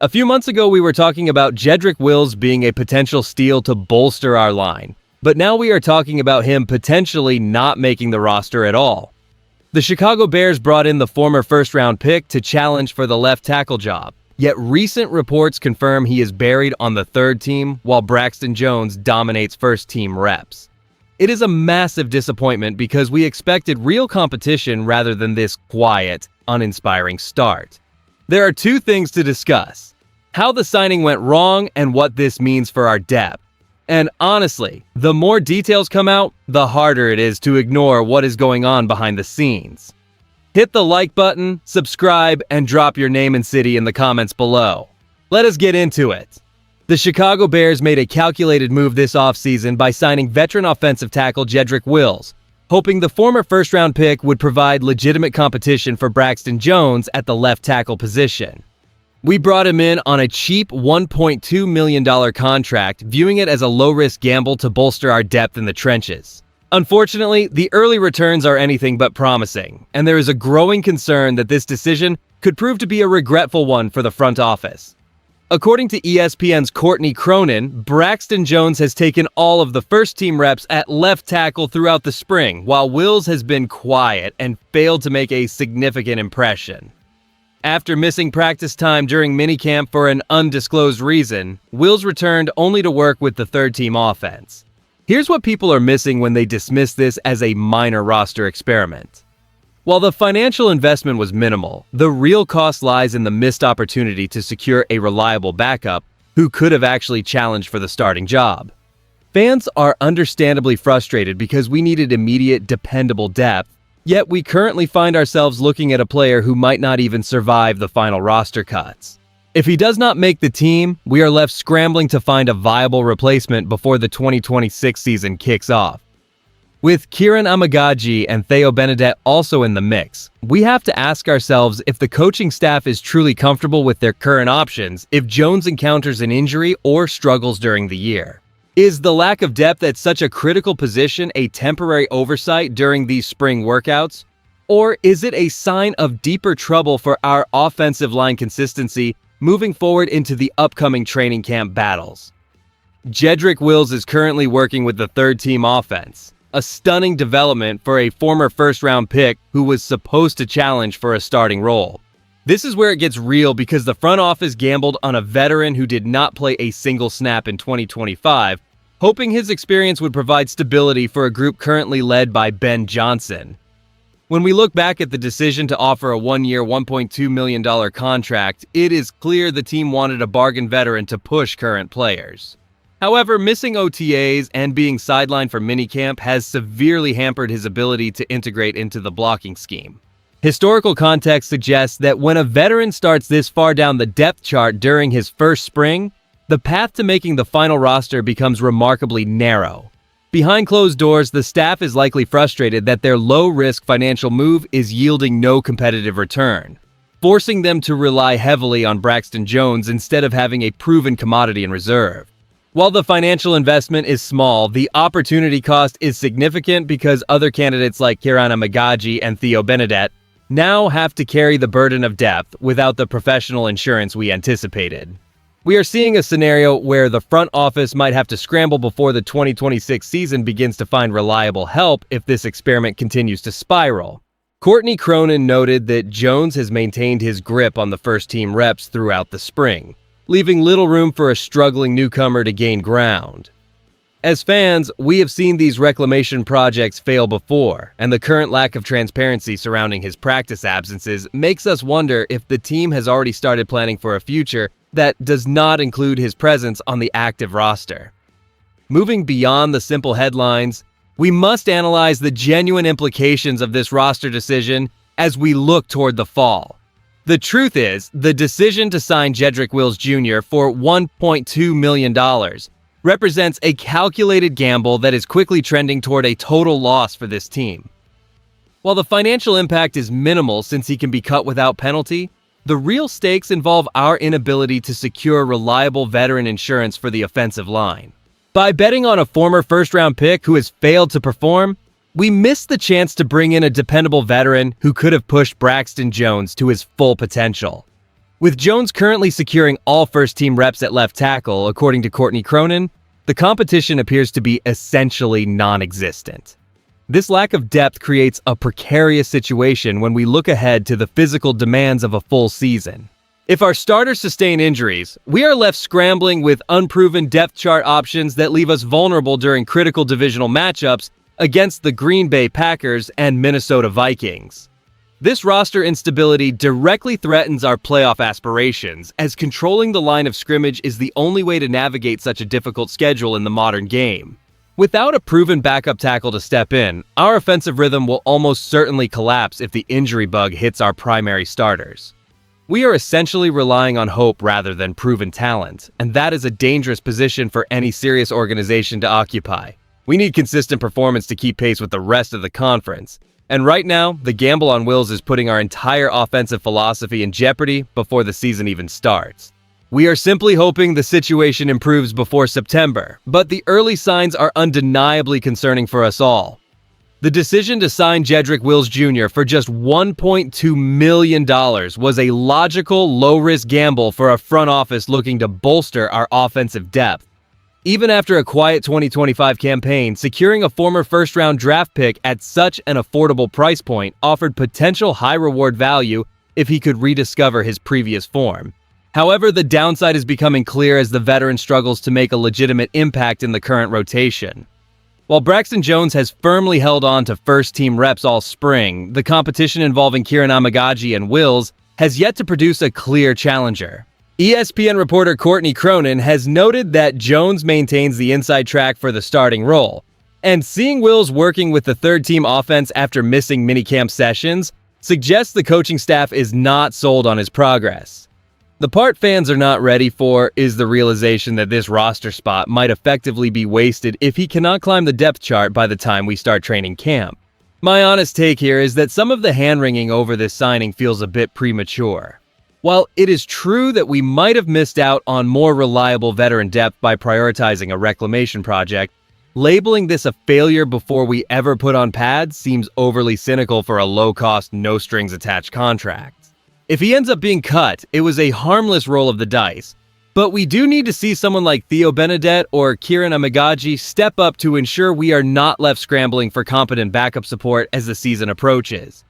A few months ago, we were talking about Jedrick Wills being a potential steal to bolster our line, but now we are talking about him potentially not making the roster at all. The Chicago Bears brought in the former first-round pick to challenge for the left tackle job, yet recent reports confirm he is buried on the third team while Braxton Jones dominates first-team reps. It is a massive disappointment because we expected real competition rather than this quiet, uninspiring start. There are two things to discuss: how the signing went wrong and what this means for our depth. And honestly, the more details come out, the harder it is to ignore what is going on behind the scenes. Hit the like button, subscribe, and drop your name and city in the comments below. Let us get into it. The Chicago Bears made a calculated move this offseason by signing veteran offensive tackle Jedrick Wills, hoping the former first-round pick would provide legitimate competition for Braxton Jones at the left tackle position. We brought him in on a cheap $1.2 million contract, viewing it as a low-risk gamble to bolster our depth in the trenches. Unfortunately, the early returns are anything but promising, and there is a growing concern that this decision could prove to be a regretful one for the front office. According to ESPN's Courtney Cronin, Braxton Jones has taken all of the first-team reps at left tackle throughout the spring, while Wills has been quiet and failed to make a significant impression. After missing practice time during minicamp for an undisclosed reason, Wills returned only to work with the third-team offense. Here's what people are missing when they dismiss this as a minor roster experiment. While the financial investment was minimal, the real cost lies in the missed opportunity to secure a reliable backup who could have actually challenged for the starting job. Fans are understandably frustrated because we needed immediate, dependable depth, yet we currently find ourselves looking at a player who might not even survive the final roster cuts. If he does not make the team, we are left scrambling to find a viable replacement before the 2026 season kicks off. With Kieran Mccaskey and Theo Benedette also in the mix, we have to ask ourselves if the coaching staff is truly comfortable with their current options if Jones encounters an injury or struggles during the year. Is the lack of depth at such a critical position a temporary oversight during these spring workouts? Or is it a sign of deeper trouble for our offensive line consistency moving forward into the upcoming training camp battles? Jedrick Wills is currently working with the third-team offense, a stunning development for a former first-round pick who was supposed to challenge for a starting role. This is where it gets real because the front office gambled on a veteran who did not play a single snap in 2025, hoping his experience would provide stability for a group currently led by Ben Johnson. When we look back at the decision to offer a one-year, $1.2 million contract, it is clear the team wanted a bargain veteran to push current players. However, missing OTAs and being sidelined for minicamp has severely hampered his ability to integrate into the blocking scheme. Historical context suggests that when a veteran starts this far down the depth chart during his first spring, the path to making the final roster becomes remarkably narrow. Behind closed doors, the staff is likely frustrated that their low-risk financial move is yielding no competitive return, forcing them to rely heavily on Braxton Jones instead of having a proven commodity in reserve. While the financial investment is small, the opportunity cost is significant because other candidates like Kieran Mccaskey and Theo Benedette now have to carry the burden of depth without the professional insurance we anticipated. We are seeing a scenario where the front office might have to scramble before the 2026 season begins to find reliable help if this experiment continues to spiral. Courtney Cronin noted that Jones has maintained his grip on the first-team reps throughout the spring, leaving little room for a struggling newcomer to gain ground. As fans, we have seen these reclamation projects fail before, and the current lack of transparency surrounding his practice absences makes us wonder if the team has already started planning for a future that does not include his presence on the active roster. Moving beyond the simple headlines, we must analyze the genuine implications of this roster decision as we look toward the fall. The truth is, the decision to sign Jedrick Wills Jr. for $1.2 million represents a calculated gamble that is quickly trending toward a total loss for this team. While the financial impact is minimal since he can be cut without penalty, the real stakes involve our inability to secure reliable veteran insurance for the offensive line. By betting on a former first-round pick who has failed to perform, we missed the chance to bring in a dependable veteran who could have pushed Braxton Jones to his full potential. With Jones currently securing all first-team reps at left tackle, according to Courtney Cronin, the competition appears to be essentially non-existent. This lack of depth creates a precarious situation when we look ahead to the physical demands of a full season. If our starters sustain injuries, we are left scrambling with unproven depth chart options that leave us vulnerable during critical divisional matchups against the Green Bay Packers and Minnesota Vikings. This roster instability directly threatens our playoff aspirations, as controlling the line of scrimmage is the only way to navigate such a difficult schedule in the modern game. Without a proven backup tackle to step in, our offensive rhythm will almost certainly collapse if the injury bug hits our primary starters. We are essentially relying on hope rather than proven talent, and that is a dangerous position for any serious organization to occupy. We need consistent performance to keep pace with the rest of the conference. And right now, the gamble on Wills is putting our entire offensive philosophy in jeopardy before the season even starts. We are simply hoping the situation improves before September, but the early signs are undeniably concerning for us all. The decision to sign Jedrick Wills Jr. for just $1.2 million was a logical, low-risk gamble for a front office looking to bolster our offensive depth. Even after a quiet 2025 campaign, securing a former first-round draft pick at such an affordable price point offered potential high-reward value if he could rediscover his previous form. However, the downside is becoming clear as the veteran struggles to make a legitimate impact in the current rotation. While Braxton Jones has firmly held on to first-team reps all spring, the competition involving Kieran Mccaskey and Wills has yet to produce a clear challenger. ESPN reporter Courtney Cronin has noted that Jones maintains the inside track for the starting role, and seeing Wills working with the third-team offense after missing minicamp sessions suggests the coaching staff is not sold on his progress. The part fans are not ready for is the realization that this roster spot might effectively be wasted if he cannot climb the depth chart by the time we start training camp. My honest take here is that some of the hand-wringing over this signing feels a bit premature. While it is true that we might have missed out on more reliable veteran depth by prioritizing a reclamation project, labeling this a failure before we ever put on pads seems overly cynical for a low-cost, no-strings-attached contract. If he ends up being cut, it was a harmless roll of the dice, but we do need to see someone like Theo Benedette or Kieran Mccaskey step up to ensure we are not left scrambling for competent backup support as the season approaches.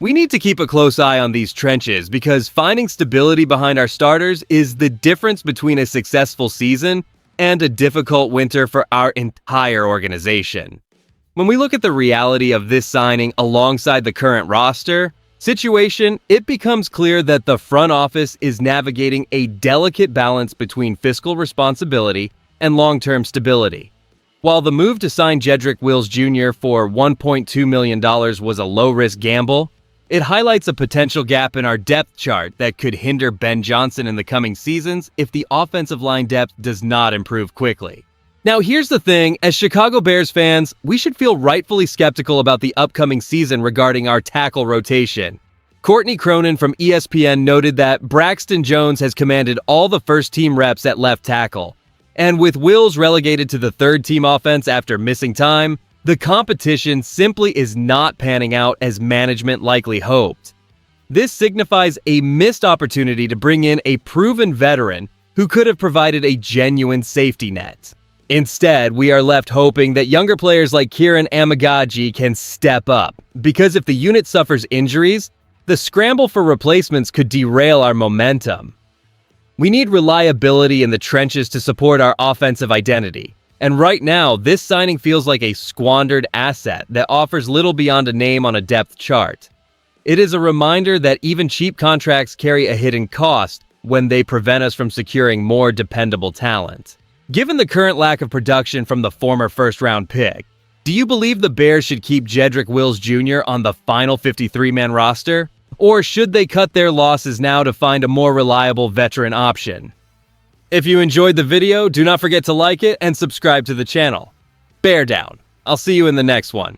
We need to keep a close eye on these trenches because finding stability behind our starters is the difference between a successful season and a difficult winter for our entire organization. When we look at the reality of this signing alongside the current roster situation, it becomes clear that the front office is navigating a delicate balance between fiscal responsibility and long-term stability. While the move to sign Jedrick Wills Jr. for $1.2 million was a low-risk gamble, it highlights a potential gap in our depth chart that could hinder Ben Johnson in the coming seasons if the offensive line depth does not improve quickly. Now here's the thing, as Chicago Bears fans, we should feel rightfully skeptical about the upcoming season regarding our tackle rotation. Courtney Cronin from ESPN noted that Braxton Jones has commanded all the first-team reps at left tackle, and with Wills relegated to the third-team offense after missing time, the competition simply is not panning out as management likely hoped. This signifies a missed opportunity to bring in a proven veteran who could have provided a genuine safety net. Instead, we are left hoping that younger players like Kieran Mccaskey can step up, because if the unit suffers injuries, the scramble for replacements could derail our momentum. We need reliability in the trenches to support our offensive identity. And right now, this signing feels like a squandered asset that offers little beyond a name on a depth chart. It is a reminder that even cheap contracts carry a hidden cost when they prevent us from securing more dependable talent. Given the current lack of production from the former first-round pick, do you believe the Bears should keep Jedrick Wills Jr. on the final 53-man roster? Or should they cut their losses now to find a more reliable veteran option? If you enjoyed the video, do not forget to like it and subscribe to the channel. Bear down. I'll see you in the next one.